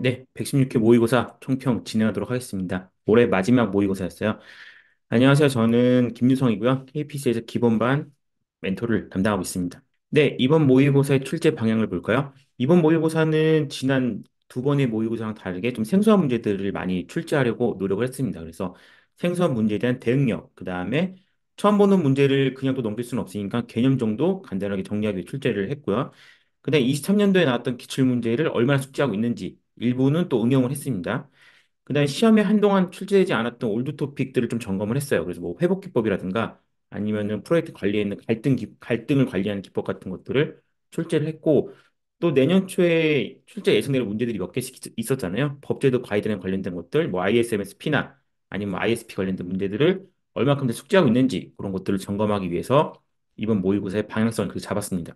네, 116회 모의고사 총평 진행하도록 하겠습니다. 올해 마지막 모의고사였어요. 안녕하세요. 저는 김유성이고요. KPC에서 기본반 멘토를 담당하고 있습니다. 네, 이번 모의고사의 출제 방향을 볼까요? 이번 모의고사는 지난 두 번의 모의고사랑 다르게 좀 생소한 문제들을 많이 출제하려고 노력을 했습니다. 그래서 생소한 문제에 대한 대응력, 그 다음에 처음 보는 문제를 그냥 또 넘길 수는 없으니까 개념 정도 간단하게 정리하기 위해 출제를 했고요. 근데 23년도에 나왔던 기출문제를 얼마나 숙지하고 있는지 일부는 또 응용을 했습니다. 그다음에 시험에 한동안 출제되지 않았던 올드 토픽들을 좀 점검을 했어요. 그래서 뭐 회복 기법이라든가 아니면은 프로젝트 관리에 있는 갈등을 관리하는 기법 같은 것들을 출제를 했고 또 내년 초에 출제 예상되는 문제들이 몇 개씩 있었잖아요. 법제도 가이드라인 관련된 것들, 뭐 ISMS-P나 아니면 뭐 ISP 관련된 문제들을 얼마큼 더 숙지하고 있는지 그런 것들을 점검하기 위해서 이번 모의고사의 방향성을 그렇게 잡았습니다.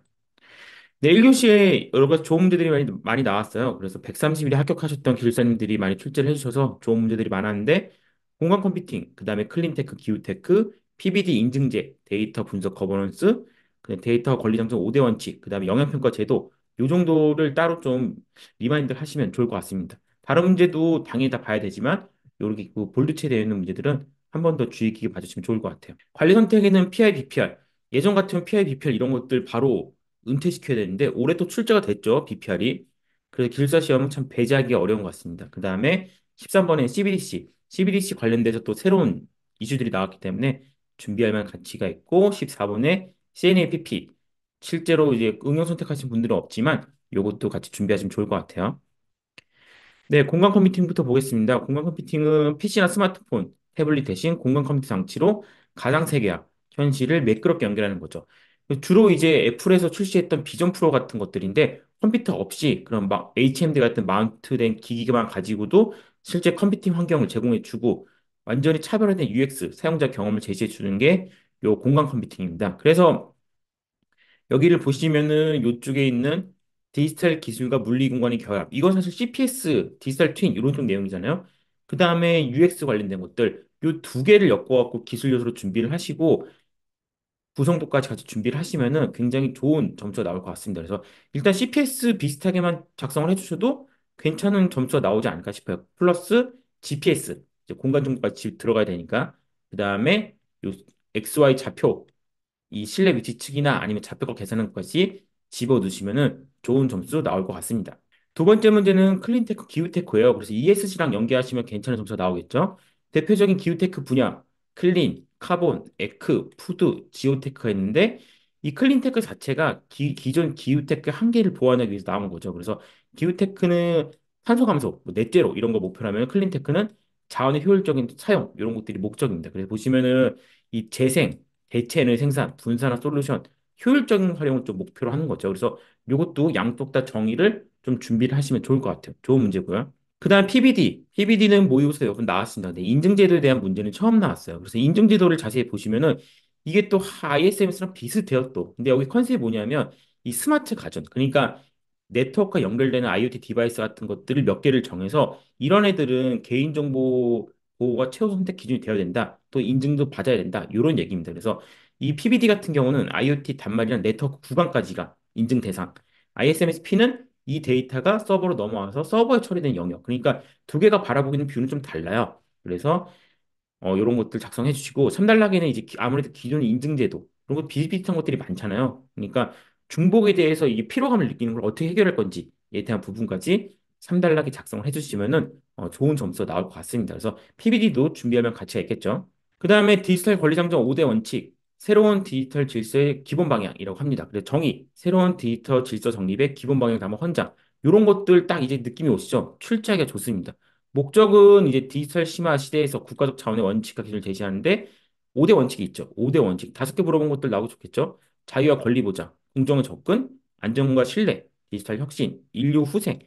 네, 1교시에 여러 가지 좋은 문제들이 많이 나왔어요. 그래서 130일에 합격하셨던 기술사님들이 많이 출제를 해주셔서 좋은 문제들이 많았는데, 공간 컴퓨팅, 그 다음에 클린테크, 기후테크, PBD 인증제, 데이터 분석 거버넌스, 그다음에 데이터 관리 장점 5대 원칙, 그 다음에 영향평가 제도, 요 정도를 따로 좀 리마인드 하시면 좋을 것 같습니다. 다른 문제도 당연히 다 봐야 되지만, 요렇게 그 볼드체 되어 있는 문제들은 한 번 더 주의 깊게 봐주시면 좋을 것 같아요. 관리 선택에는 PI, BPR, 예전 같으면 PI, BPR 이런 것들 바로 은퇴시켜야 되는데 올해 또 출제가 됐죠. BPR이. 그래서 기술사 시험은 참 배제하기 어려운 것 같습니다. 그 다음에 13번에 CBDC. CBDC 관련돼서 또 새로운 이슈들이 나왔기 때문에 준비할 만한 가치가 있고 14번에 CNAPP. 실제로 이제 응용 선택하신 분들은 없지만 이것도 같이 준비하시면 좋을 것 같아요. 네, 공간 컴퓨팅부터 보겠습니다. 공간 컴퓨팅은 PC나 스마트폰, 태블릿 대신 공간 컴퓨터 장치로 가상 세계와 현실을 매끄럽게 연결하는 거죠. 주로 이제 애플에서 출시했던 비전 프로 같은 것들인데 컴퓨터 없이 그런 막 HMD 같은 마운트된 기기만 가지고도 실제 컴퓨팅 환경을 제공해 주고 완전히 차별화된 UX, 사용자 경험을 제시해 주는 게 요 공간 컴퓨팅입니다. 그래서 여기를 보시면은 이쪽에 있는 디지털 기술과 물리 공간의 결합. 이건 사실 CPS, 디지털 트윈 이런 쪽 내용이잖아요. 그 다음에 UX 관련된 것들. 요 두 개를 엮어갖고 기술 요소로 준비를 하시고 구성도까지 같이 준비를 하시면은 굉장히 좋은 점수가 나올 것 같습니다. 그래서 일단 CPS 비슷하게만 작성을 해주셔도 괜찮은 점수가 나오지 않을까 싶어요. 플러스 GPS, 이제 공간 정보까지 들어가야 되니까. 그 다음에 요 XY 좌표 이 실내 위치 측이나 아니면 좌표값 계산하는 것까지 집어넣으시면은 좋은 점수 나올 것 같습니다. 두 번째 문제는 클린테크 기후테크예요. 그래서 ESC랑 연계하시면 괜찮은 점수가 나오겠죠. 대표적인 기후테크 분야, 클린, 카본, 에크, 푸드, 지오테크가 있는데 이 클린테크 자체가 기존 기후테크 한계를 보완하기 위해서 나온 거죠. 그래서 기후테크는 탄소 감소, 뭐 넷제로 이런 거 목표로 하면 클린테크는 자원의 효율적인 사용 이런 것들이 목적입니다. 그래서 보시면은 이 재생 대체 에너지 생산, 분산화 솔루션, 효율적인 활용을 좀 목표로 하는 거죠. 그래서 이것도 양쪽 다 정의를 좀 준비를 하시면 좋을 것 같아요. 좋은 문제고요. 그다음 PBD. PBD는 모의고사에 여러 번 나왔습니다. 근데 인증제도에 대한 문제는 처음 나왔어요. 그래서 인증제도를 자세히 보시면은 이게 또 ISMS랑 비슷해요, 또. 근데 여기 컨셉이 뭐냐면 이 스마트 가전. 그러니까 네트워크가 연결되는 IoT 디바이스 같은 것들을 몇 개를 정해서 이런 애들은 개인정보 보호가 최우선 선택 기준이 되어야 된다. 또 인증도 받아야 된다. 이런 얘기입니다. 그래서 이 PBD 같은 경우는 IoT 단말이랑 네트워크 구간까지가 인증 대상. ISMS-P는 이 데이터가 서버로 넘어와서 서버에 처리된 영역. 그러니까 두 개가 바라보기는 뷰는 좀 달라요. 그래서 이런 것들 작성해 주시고 3단락에는 이제 아무래도 기존 인증제도 그리고 비슷비슷한 것들이 많잖아요. 그러니까 중복에 대해서 이게 피로감을 느끼는 걸 어떻게 해결할 건지에 대한 부분까지 3단락에 작성을 해주시면은 좋은 점수가 나올 것 같습니다. 그래서 PBD도 준비하면 가치가 있겠죠. 그 다음에 디지털 권리장점 5대 원칙, 새로운 디지털 질서의 기본 방향이라고 합니다. 그래서 정의, 새로운 디지털 질서 정립의 기본 방향 담은 헌장, 이런 것들 딱 이제 느낌이 오시죠? 출제하기가 좋습니다. 목적은 이제 디지털 심화 시대에서 국가적 차원의 원칙과 기준을 제시하는데 5대 원칙이 있죠. 5대 원칙. 다섯 개 물어본 것들 나오고 좋겠죠. 자유와 권리 보장, 공정한 접근, 안전과 신뢰, 디지털 혁신, 인류 후생.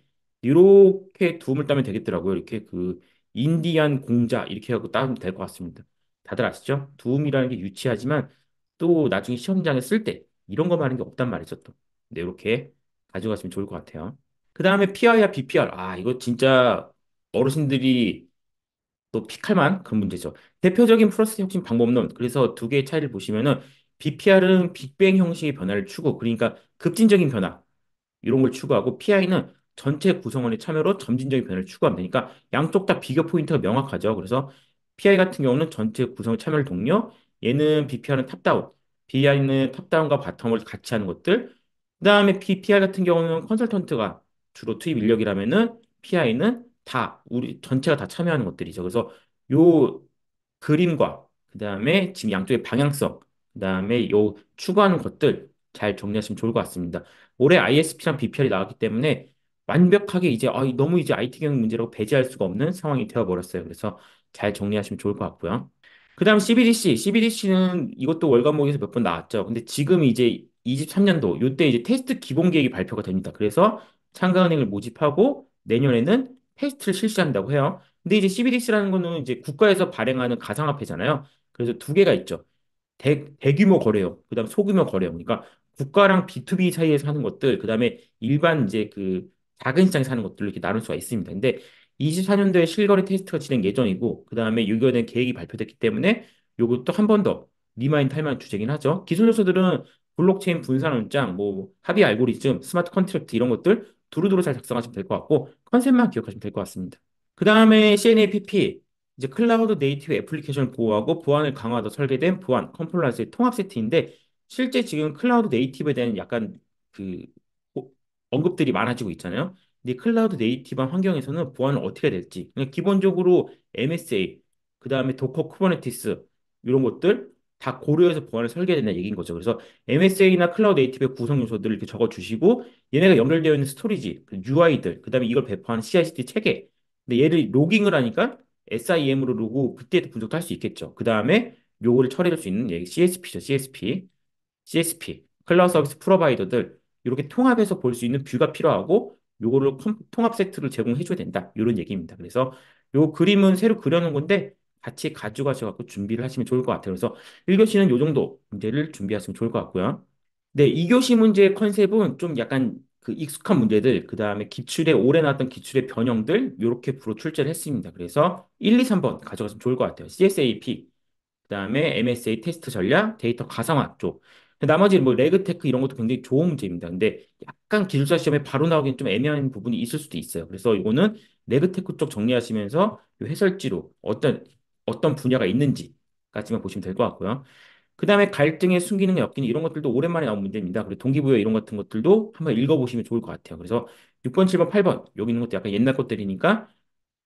이렇게 두음을 따면 되겠더라고요. 이렇게 그 인디안 공자 이렇게 하고 따면 될 것 같습니다. 다들 아시죠? 두음이라는 게 유치하지만 또 나중에 시험장에 쓸 때 이런 거 말하는 게 없단 말이죠, 또. 네, 이렇게 가져가시면 좋을 것 같아요. 그 다음에 PI와 BPR. 아, 이거 진짜 어르신들이 또 픽할 만한 그런 문제죠. 대표적인 프로세스 혁신 방법론. 그래서 두 개의 차이를 보시면은 BPR은 빅뱅 형식의 변화를 추구. 그러니까 급진적인 변화. 이런 걸 추구하고 PI는 전체 구성원의 참여로 점진적인 변화를 추구하면 되니까 양쪽 다 비교 포인트가 명확하죠. 그래서 PI 같은 경우는 전체 구성 참여를 독려, 얘는 BPR은 탑다운, BI는 탑다운과 바텀을 같이 하는 것들. 그다음에 PPR 같은 경우는 컨설턴트가 주로 투입 인력이라면은 PI는 다 우리 전체가 다 참여하는 것들이죠. 그래서 요 그림과 그다음에 지금 양쪽의 방향성, 그다음에 요 추구하는 것들 잘 정리하시면 좋을 것 같습니다. 올해 ISP랑 BPR이 나왔기 때문에 완벽하게 이제 너무 이제 IT 경영 문제라고 배제할 수가 없는 상황이 되어 버렸어요. 그래서 잘 정리하시면 좋을 것 같고요. 그다음 CBDC는 이것도 월간 모의에서 몇 번 나왔죠. 근데 지금 이제 23년도 요때 이제 테스트 기본 계획이 발표가 됩니다. 그래서 참가은행을 모집하고 내년에는 테스트를 실시한다고 해요. 근데 이제 CBDC라는 거는 이제 국가에서 발행하는 가상화폐잖아요. 그래서 두 개가 있죠. 대규모 거래요. 그다음 소규모 거래요. 그러니까 국가랑 B2B 사이에서 하는 것들, 그다음에 일반 이제 그 작은 시장에서 하는 것들로 이렇게 나눌 수가 있습니다. 근데 24년도에 실거래 테스트가 진행 예정이고, 그다음에 유효된 계획이 발표됐기 때문에 요것도 한 번 더 리마인드 할 만한 주제긴 하죠. 기술 요소들은 블록체인 분산 원장, 뭐 합의 알고리즘, 스마트 컨트랙트 이런 것들 두루두루 잘 작성하시면 될 것 같고 컨셉만 기억하시면 될 것 같습니다. 그 다음에 CNAPP, 이제 클라우드 네이티브 애플리케이션을 보호하고 보안을 강화하다 설계된 보안, 컴플라이언스의 통합 세트인데 실제 지금 클라우드 네이티브에 대한 약간 그 호- 언급들이 많아지고 있잖아요. 근데 클라우드 네이티브한 환경에서는 보안을 어떻게 해야 될지. 그냥 기본적으로 MSA, 그 다음에 도커 쿠버네티스 이런 것들 다 고려해서 보안을 설계해야 된다는 얘기인 거죠. 그래서 MSA나 클라우드 네이티브의 구성 요소들을 이렇게 적어주시고 얘네가 연결되어 있는 스토리지, 그 UI들, 그 다음에 이걸 배포하는 CI/CD 체계. 근데 얘를 로깅을 하니까 SIEM으로 로그 그때 분석도 할 수 있겠죠. 그 다음에 요거를 처리할 수 있는 얘기 CSP죠. CSP, 클라우드 서비스 프로바이더들 이렇게 통합해서 볼 수 있는 뷰가 필요하고 요거를 통합 세트를 제공해 줘야 된다. 이런 얘기입니다. 그래서 요 그림은 새로 그려놓은 건데 같이 가져가셔서 준비를 하시면 좋을 것 같아요. 그래서 1교시는 요 정도 문제를 준비하시면 좋을 것 같고요. 네, 2교시 문제의 컨셉은 좀 약간 그 익숙한 문제들, 그 다음에 기출에 오래 나왔던 기출의 변형들, 요렇게 부로 출제를 했습니다. 그래서 1, 2, 3번 가져가시면 좋을 것 같아요. CSAP, 그다음에 MSA 테스트 전략, 데이터 가상화 쪽. 나머지 뭐 레그테크 이런 것도 굉장히 좋은 문제입니다. 근데 약간 기술자 시험에 바로 나오기엔 좀 애매한 부분이 있을 수도 있어요. 그래서 이거는 레그테크 쪽 정리하시면서 요 해설지로 어떤 분야가 있는지까지만 보시면 될 것 같고요. 그다음에 갈등의 순기능의 엮이는 이런 것들도 오랜만에 나온 문제입니다. 그리고 동기부여 이런 같은 것들도 한번 읽어보시면 좋을 것 같아요. 그래서 6번, 7번, 8번 여기 있는 것도 약간 옛날 것들이니까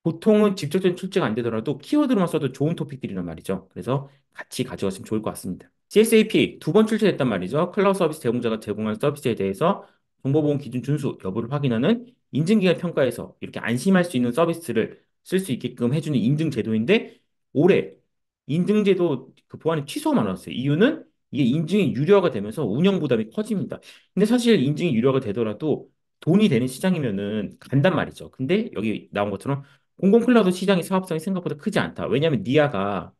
보통은 직접적인 출제가 안 되더라도 키워드로만 써도 좋은 토픽들이란 말이죠. 그래서 같이 가져갔으면 좋을 것 같습니다. CSAP 두 번 출제됐단 말이죠. 클라우드 서비스 제공자가 제공하는 서비스에 대해서 정보보호 기준 준수 여부를 확인하는 인증기관 평가에서 이렇게 안심할 수 있는 서비스를 쓸 수 있게끔 해주는 인증 제도인데 올해 인증제도 그 보안이 취소가 많았어요. 이유는 이게 인증이 유료화가 되면서 운영 부담이 커집니다. 근데 사실 인증이 유료화가 되더라도 돈이 되는 시장이면은 간단 말이죠. 근데 여기 나온 것처럼 공공 클라우드 시장의 사업성이 생각보다 크지 않다. 왜냐하면 니아가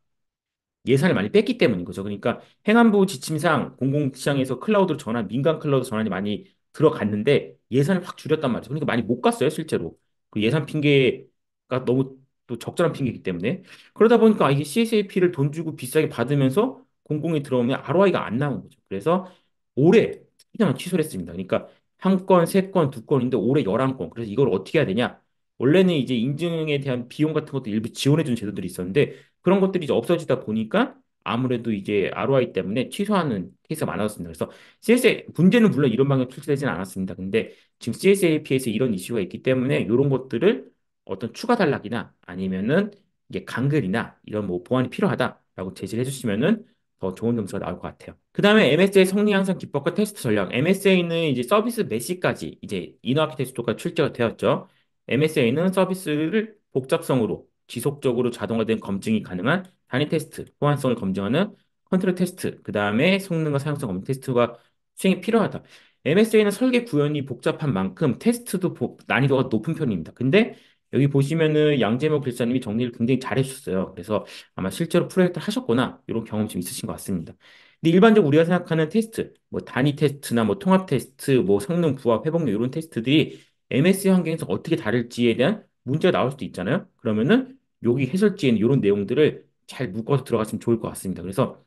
예산을 많이 뺐기 때문인 거죠. 그러니까 행안부 지침상 공공시장에서 클라우드로 전환, 민간 클라우드 전환이 많이 들어갔는데 예산을 확 줄였단 말이죠. 그러니까 많이 못 갔어요, 실제로. 그 예산 핑계가 너무 또 적절한 핑계이기 때문에. 그러다 보니까 이게 CSAP를 돈 주고 비싸게 받으면서 공공에 들어오면 ROI가 안 나오는 거죠. 그래서 올해 그냥 취소를 했습니다. 그러니까 한 건, 세 건, 두 건인데 올해 11건. 그래서 이걸 어떻게 해야 되냐? 원래는 이제 인증에 대한 비용 같은 것도 일부 지원해주는 제도들이 있었는데 그런 것들이 이제 없어지다 보니까 아무래도 이제 ROI 때문에 취소하는 케이스가 많았습니다. 그래서 CSA 문제는 물론 이런 방향 출제되지는 않았습니다. 근데 지금 CSAP에서 이런 이슈가 있기 때문에 이런 것들을 어떤 추가 단락이나 아니면은 이게 간글이나 이런 뭐 보완이 필요하다라고 제시를 해주시면은 더 좋은 점수가 나올 것 같아요. 그 다음에 MSA 성리 향상 기법과 테스트 전략. MSA는 이제 서비스 메시까지 이제 인허 아키텍처가 출제가 되었죠. MSA는 서비스를 복잡성으로 지속적으로 자동화된 검증이 가능한 단위 테스트, 호환성을 검증하는 컨트롤 테스트, 그 다음에 성능과 사용성 검증 테스트가 수행이 필요하다. MSA는 설계 구현이 복잡한 만큼 테스트도 난이도가 높은 편입니다. 근데 여기 보시면은 양재모 글사님이 정리를 굉장히 잘 해주셨어요. 그래서 아마 실제로 프로젝트 하셨거나 이런 경험 좀 있으신 것 같습니다. 근데 일반적으로 우리가 생각하는 테스트, 뭐 단위 테스트나 뭐 통합 테스트, 뭐 성능 부하 회복력 이런 테스트들이 MSA 환경에서 어떻게 다를지에 대한 문제가 나올 수도 있잖아요. 그러면은 여기 해설지에는 이런 내용들을 잘 묶어서 들어갔으면 좋을 것 같습니다. 그래서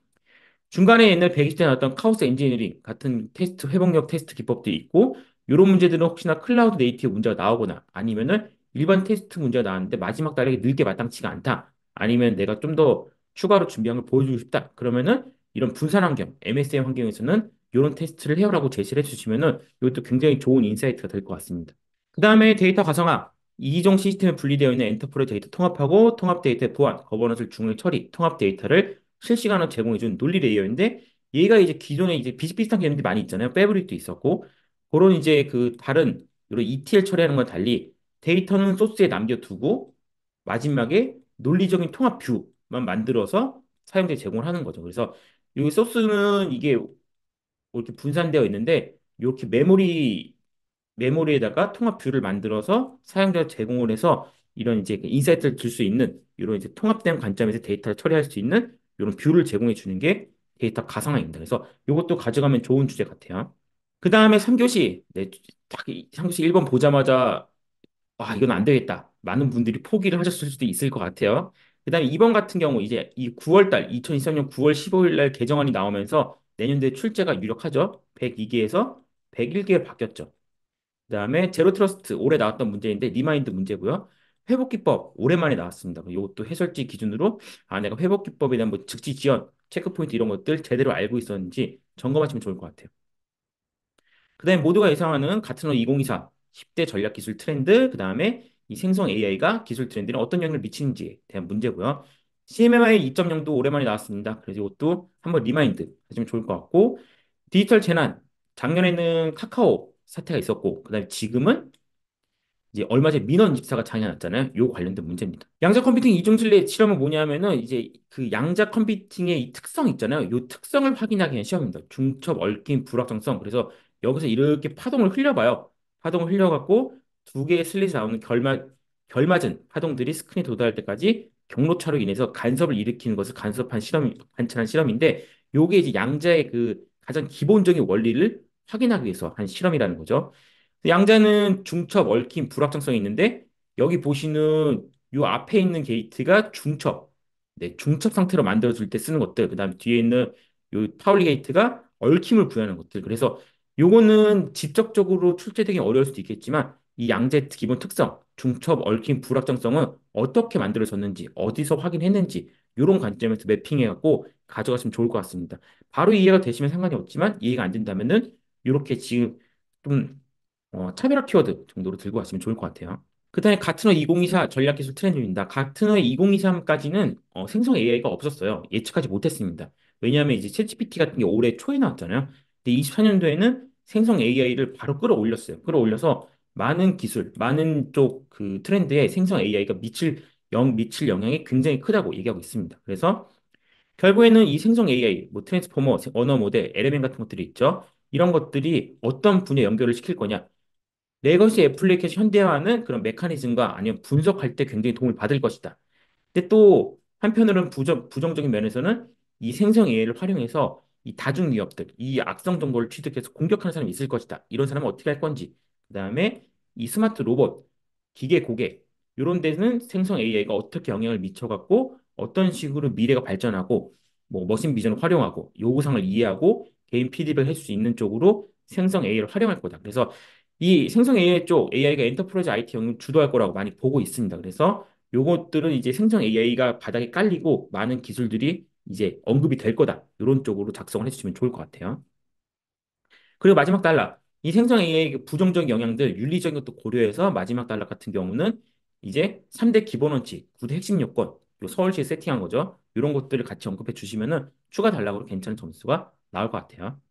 중간에 옛날 120대 나왔던 카오스 엔지니어링 같은 테스트, 회복력 테스트 기법도 있고, 이런 문제들은 혹시나 클라우드 네이티브 문제가 나오거나 아니면은 일반 테스트 문제가 나왔는데 마지막 달에 늘게 마땅치가 않다. 아니면 내가 좀 더 추가로 준비한 걸 보여주고 싶다. 그러면은 이런 분산 환경, MSM 환경에서는 이런 테스트를 해오라고 제시를 해주시면은 이것도 굉장히 좋은 인사이트가 될 것 같습니다. 그 다음에 데이터 가상화. 이종 시스템에 분리되어 있는 엔터프라이즈 데이터 통합하고 통합 데이터의 보안, 거버넌스 중립 처리, 통합 데이터를 실시간으로 제공해주는 논리 레이어인데 얘가 이제 기존에 이제 비슷비슷한 개념들이 많이 있잖아요. 패브릭도 있었고 그런 이제 그 다른 이런 ETL 처리하는 건 달리 데이터는 소스에 남겨두고 마지막에 논리적인 통합 뷰만 만들어서 사용자에 제공을 하는 거죠. 그래서 이 소스는 이게 이렇게 분산되어 있는데 이렇게 메모리에다가 통합 뷰를 만들어서 사용자 제공을 해서 이런 이제 그 인사이트를 줄 수 있는 이런 이제 통합된 관점에서 데이터를 처리할 수 있는 이런 뷰를 제공해 주는 게 데이터 가상화입니다. 그래서 이것도 가져가면 좋은 주제 같아요. 그 다음에 3교시, 네, 딱 3교시 1번 보자마자 아, 이건 안 되겠다. 많은 분들이 포기를 하셨을 수도 있을 것 같아요. 그다음에 이번 같은 경우 이제 이 9월 달 2023년 9월 15일 날 개정안이 나오면서 내년도에 출제가 유력하죠. 102개에서 101개로 바뀌었죠. 그다음에 제로 트러스트 올해 나왔던 문제인데 리마인드 문제고요. 회복 기법 오랜만에 나왔습니다. 이것도 해설지 기준으로 아 내가 회복 기법에 대한 뭐 즉시 지연, 체크 포인트 이런 것들 제대로 알고 있었는지 점검하시면 좋을 것 같아요. 그다음에 모두가 예상하는 가트너 2024 10대 전략 기술 트렌드, 그다음에 이 생성 AI가 기술 트렌드에 어떤 영향을 미치는지에 대한 문제고요. CMMI 2.0도 오랜만에 나왔습니다. 그래서 이것도 한번 리마인드 하시면 좋을 것 같고 디지털 재난 작년에는 카카오 사태가 있었고 그다음에 지금은 이제 얼마 전에 민원 집사가 장이 났잖아요. 요 관련된 문제입니다. 양자 컴퓨팅 이중신뢰 실험은 뭐냐면은 이제 그 양자 컴퓨팅의 이 특성 있잖아요. 요 특성을 확인하기 위한 시험입니다. 중첩, 얽힘, 불확정성. 그래서 여기서 이렇게 파동을 흘려봐요. 파동을 흘려갖고 두 개의 슬릿이 나오는 결맞은 파동들이 스크린에 도달할 때까지 경로차로 인해서 간섭을 일으키는 것을 관찰한 실험인데 요게 이제 양자의 그 가장 기본적인 원리를 확인하기 위해서 한 실험이라는 거죠. 양자는 중첩, 얽힘, 불확정성이 있는데 여기 보시는 요 앞에 있는 게이트가 중첩, 네, 중첩 상태로 만들어줄 때 쓰는 것들. 그다음에 뒤에 있는 요 파울리 게이트가 얽힘을 부여하는 것들. 그래서 요거는 직접적으로 출제되기 어려울 수도 있겠지만 이 양자의 기본 특성, 중첩, 얽힘, 불확정성은 어떻게 만들어졌는지, 어디서 확인했는지 이런 관점에서 매핑해갖고 가져가시면 좋을 것 같습니다. 바로 이해가 되시면 상관이 없지만 이해가 안 된다면은 이렇게 지금 좀 차별화 키워드 정도로 들고 가시면 좋을 것 같아요. 그다음에 가트너 2024 전략기술 트렌드입니다. 가트너 2023까지는 생성 AI가 없었어요. 예측하지 못했습니다. 왜냐하면 이제 챗GPT 같은 게 올해 초에 나왔잖아요. 근데 24년도에는 생성 AI를 바로 끌어올렸어요. 끌어올려서 많은 기술, 많은 쪽 그 트렌드에 생성 AI가 미칠 영향이 굉장히 크다고 얘기하고 있습니다. 그래서 결국에는 이 생성 AI, 뭐 트랜스포머, 언어 모델, LLM 같은 것들이 있죠. 이런 것들이 어떤 분야 연결을 시킬 거냐. 레거시 애플리케이션 현대화하는 그런 메커니즘과 아니면 분석할 때 굉장히 도움을 받을 것이다. 근데 또 한편으로는 부정적인 면에서는 이 생성 AI를 활용해서 이 다중 위협들, 이 악성 정보를 취득해서 공격하는 사람이 있을 것이다. 이런 사람은 어떻게 할 건지. 그다음에 이 스마트 로봇, 기계 고객 이런 데는 생성 AI가 어떻게 영향을 미쳐갖고 어떤 식으로 미래가 발전하고 뭐 머신 비전을 활용하고 요구사항을 이해하고 개인 피드백을 할 수 있는 쪽으로 생성 AI를 활용할 거다. 그래서 이 생성 AI 쪽 AI가 엔터프라이즈 IT 영역을 주도할 거라고 많이 보고 있습니다. 그래서 요것들은 이제 생성 AI가 바닥에 깔리고 많은 기술들이 이제 언급이 될 거다. 이런 쪽으로 작성을 해주시면 좋을 것 같아요. 그리고 마지막 단락. 이 생성 AI의 그 부정적 영향들, 윤리적인 것도 고려해서 마지막 단락 같은 경우는 이제 3대 기본 원칙, 9대 핵심 요건, 요 서울시에 세팅한 거죠. 이런 것들을 같이 언급해 주시면은 추가 단락으로 괜찮은 점수가 나올 것 같아요.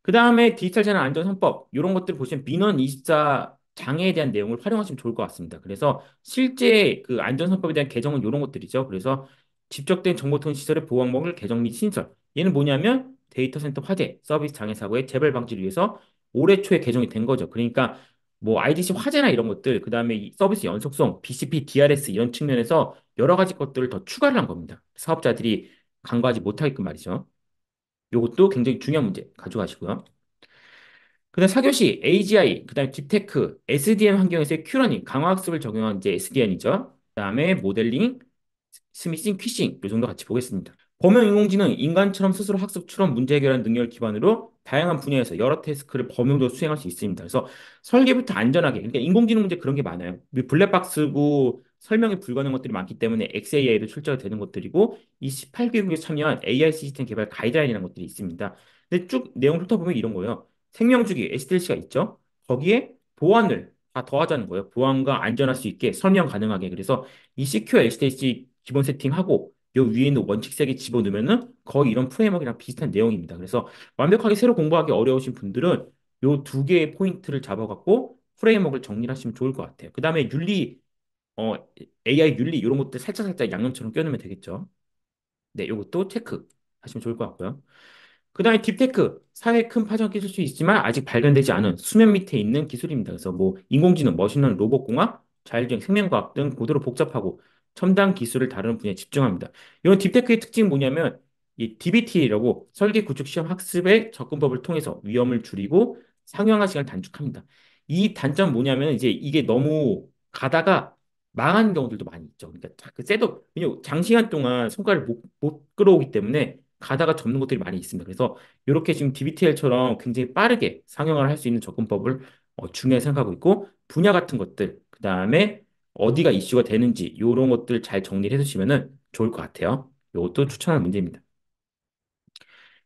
그 다음에 디지털 재난 안전 3법 이런 것들 보시면 민원 24 장애에 대한 내용을 활용하시면 좋을 것 같습니다. 그래서 실제 그 안전 3법에 대한 개정은 이런 것들이죠. 그래서 집적된 정보통신 시설의 보호 항목을 개정 및 신설. 얘는 뭐냐면 데이터 센터 화재, 서비스 장애 사고의 재발 방지를 위해서 올해 초에 개정이 된 거죠. 그러니까 뭐 IDC 화재나 이런 것들, 그 다음에 이 서비스 연속성, BCP, DRS 이런 측면에서 여러 가지 것들을 더 추가를 한 겁니다. 사업자들이 간과하지 못하게끔 말이죠. 요것도 굉장히 중요한 문제 가져가시고요. 그다음 4교시 AGI, 그다음에 딥테크, SDN 환경에서의 큐러닝, 강화학습을 적용한 이제 SDN이죠. 그다음에 모델링, 스미싱, 퀴싱 요 정도 같이 보겠습니다. 범용 인공지능 인간처럼 스스로 학습, 추론, 문제 해결하는 능력을 기반으로 다양한 분야에서 여러 태스크를 범용적으로 수행할 수 있습니다. 그래서 설계부터 안전하게, 그러니까 인공지능 문제 그런 게 많아요. 블랙박스고 설명이 불가능한 것들이 많기 때문에 XAI도 출제가 되는 것들이고 이 18개국에 참여한 AI 시스템 개발 가이드라인이라는 것들이 있습니다. 근데 쭉 내용 훑어보면 이런 거예요. 생명주기 SDLC가 있죠. 거기에 보안을 다 더하자는 거예요. 보안과 안전할 수 있게 설명 가능하게. 그래서 이 CQ SDLC 기본 세팅하고 요 위에 있는 원칙 세 개 집어넣으면은 거의 이런 프레임워크랑 비슷한 내용입니다. 그래서 완벽하게 새로 공부하기 어려우신 분들은 요 두 개의 포인트를 잡아갖고 프레임워크를 정리하시면 좋을 것 같아요. 그 다음에 윤리, 어, AI 윤리 이런 것들 살짝살짝 양념처럼 껴넣으면 되겠죠. 네, 요것도 체크 하시면 좋을 것 같고요. 그다음에 딥테크, 사회에 큰 파장을 끼칠 수 있지만 아직 발견되지 않은 수면 밑에 있는 기술입니다. 그래서 뭐 인공지능, 머신러닝, 로봇공학, 자율주행, 생명과학 등 고도로 복잡하고 첨단 기술을 다루는 분야에 집중합니다. 이런 딥테크의 특징이 뭐냐면 이 DBT라고 설계, 구축, 시험, 학습의 접근법을 통해서 위험을 줄이고 상용화 시간을 단축합니다. 이 단점 뭐냐면 이제 이게 너무 가다가 망하는 경우들도 많이 있죠. 그러니까 그 셋업, 왜냐면 장시간 동안 손가락을 못 끌어오기 때문에 가다가 접는 것들이 많이 있습니다. 그래서 이렇게 지금 DBTL처럼 굉장히 빠르게 상용화를 할 수 있는 접근법을 중요하게 생각하고 있고 분야 같은 것들, 그 다음에 어디가 이슈가 되는지 이런 것들 잘 정리를 해두시면 좋을 것 같아요. 이것도 추천할 문제입니다.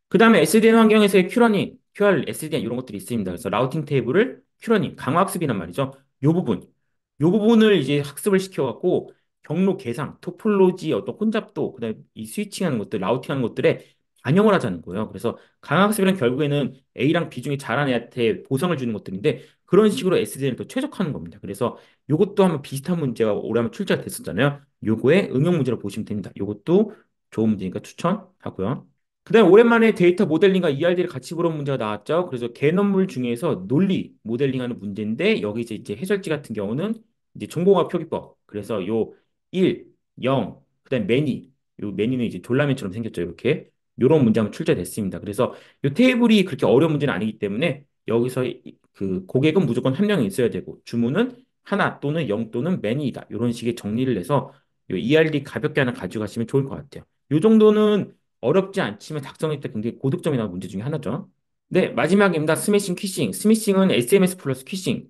그 다음에 SDN 환경에서의 큐러닝, QR, SDN 이런 것들이 있습니다. 그래서 라우팅 테이블을 큐러닝, 강화학습이란 말이죠. 요 부분을 이제 학습을 시켜갖고 경로 계상, 토폴로지, 어떤 혼잡도, 그다음에 이 스위칭하는 것들, 라우팅하는 것들에 반영을 하자는 거예요. 그래서 강화학습이란 결국에는 A랑 B 중에 잘하는 애한테 보상을 주는 것들인데 그런 식으로 SDN을 또 최적화하는 겁니다. 그래서 요것도 한번 비슷한 문제가 올해 한번 출제가 됐었잖아요. 요거의 응용 문제로 보시면 됩니다. 요것도 좋은 문제니까 추천하고요. 그다음에 오랜만에 데이터 모델링과 ERD를 같이 보는 문제가 나왔죠. 그래서 개념물 중에서 논리 모델링하는 문제인데 여기 이제 해설지 같은 경우는 이제 정보화 표기법. 그래서 요 1, 0, 그다음에 매니. 요 매니는 이제 졸라맨처럼 생겼죠. 이렇게. 요런 문제 한번 출제됐습니다. 그래서 요 테이블이 그렇게 어려운 문제는 아니기 때문에 여기서 그 고객은 무조건 한 명이 있어야 되고 주문은 하나 또는 0 또는 매니이다. 요런 식의 정리를 해서 요 ERD 가볍게 하나 가져가시면 좋을 것 같아요. 요 정도는 어렵지 않지만 작성할 때 굉장히 고득점이 나오는 문제 중에 하나죠. 네, 마지막입니다. 스매싱 퀴싱. 스미싱은 SMS 플러스 퀴싱.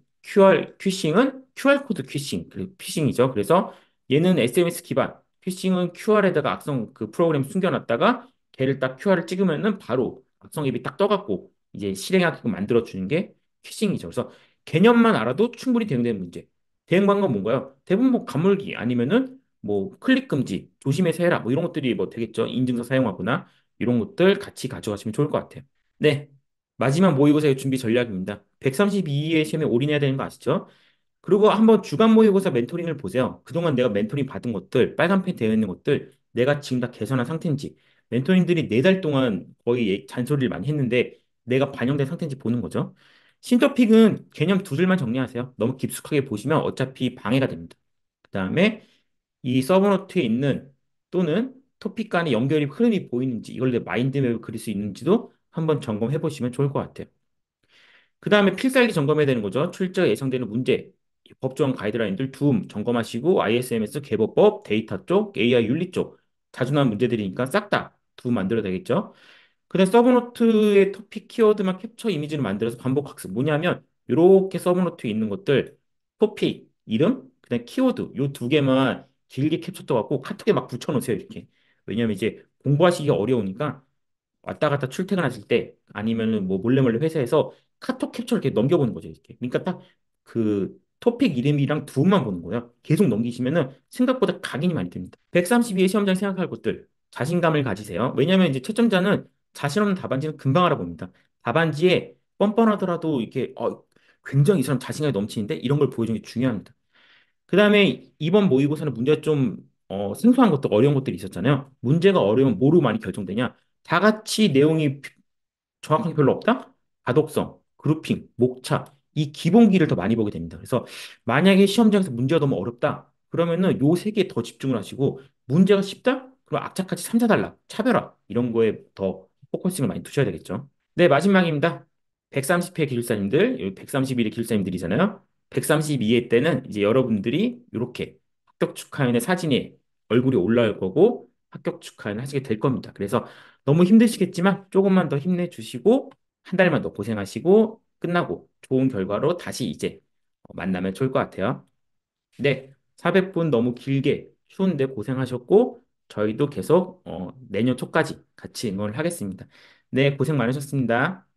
퀴싱은 QR코드 퀴싱. 그 피싱이죠. 그래서 얘는 SMS 기반. 퀴싱은 QR에다가 악성 그 프로그램 숨겨놨다가 걔를 딱 QR을 찍으면은 바로 악성 앱이 딱 떠갖고 이제 실행하게끔 만들어주는 게 퀴싱이죠. 그래서 개념만 알아도 충분히 대응되는 문제. 대응 방법은 뭔가요? 대부분 뭐 가물기 아니면은 뭐 클릭 금지, 조심해서 해라, 뭐 이런 것들이 뭐 되겠죠. 인증서 사용하거나 이런 것들 같이 가져가시면 좋을 것 같아요. 네. 마지막 모의고사의 준비 전략입니다. 132의 시험에 올인해야 되는 거 아시죠? 그리고 한번 주간 모의고사 멘토링을 보세요. 그동안 내가 멘토링 받은 것들, 빨간 펜 되어 있는 것들, 내가 지금 다 개선한 상태인지, 멘토링들이 4달 동안 거의 잔소리를 많이 했는데, 내가 반영된 상태인지 보는 거죠. 신토픽은 개념 두 줄만 정리하세요. 너무 깊숙하게 보시면 어차피 방해가 됩니다. 그 다음에 이 서브노트에 있는 또는 토픽 간의 연결이 흐름이 보이는지 이걸 내 마인드맵을 그릴 수 있는지도 한번 점검해 보시면 좋을 것 같아요. 그 다음에 필살기 점검해야 되는 거죠. 출제가 예상되는 문제, 법조항 가이드라인들 둠 점검하시고 ISMS 개보법, 데이터 쪽, AI 윤리 쪽 자주 나온 문제들이니까 싹 다 둠 만들어야 되겠죠. 그다음 서브노트의 토픽 키워드만 캡처 이미지를 만들어서 반복 학습. 뭐냐면 이렇게 서브노트에 있는 것들 토픽 이름 그다음 키워드 요 두 개만 길게 캡처 떠갖고 카톡에 막 붙여놓으세요 이렇게. 왜냐면 이제 공부하시기가 어려우니까 왔다 갔다 출퇴근하실 때 아니면은 뭐 몰래 몰래 회사에서 카톡 캡처를 이렇게 넘겨보는 거죠 이렇게. 그러니까 딱 그 토픽 이름이랑 두만 보는 거예요. 계속 넘기시면은 생각보다 각인이 많이 됩니다. 132의 시험장 생각할 것들 자신감을 가지세요. 왜냐면 이제 채점자는 자신 없는 답안지는 금방 알아봅니다. 답안지에 뻔뻔하더라도 이렇게 굉장히 이 사람 자신감이 넘치는데 이런 걸 보여주는 게 중요합니다. 그 다음에 이번 모의고사는 문제가 좀 생소한 것도 어려운 것들이 있었잖아요. 문제가 어려우면 뭐로 많이 결정되냐? 다 같이 내용이 정확한 게 별로 없다? 가독성, 그룹핑, 목차, 이 기본기를 더 많이 보게 됩니다. 그래서 만약에 시험장에서 문제가 너무 어렵다? 그러면은 요 세 개에 더 집중을 하시고 문제가 쉽다? 그럼 악착같이 3, 4달락, 차별화 이런 거에 더 포커싱을 많이 두셔야 되겠죠. 네, 마지막입니다. 130회 기술사님들, 131회 기술사님들이잖아요. 132회 때는 이제 여러분들이 이렇게 합격 축하연의 사진에 얼굴이 올라올 거고 합격 축하는 하시게 될 겁니다. 그래서 너무 힘드시겠지만 조금만 더 힘내주시고 한 달만 더 고생하시고 끝나고 좋은 결과로 다시 이제 만나면 좋을 것 같아요. 네, 400분 너무 길게 추운데 고생하셨고 저희도 계속 내년 초까지 같이 응원을 하겠습니다. 네, 고생 많으셨습니다.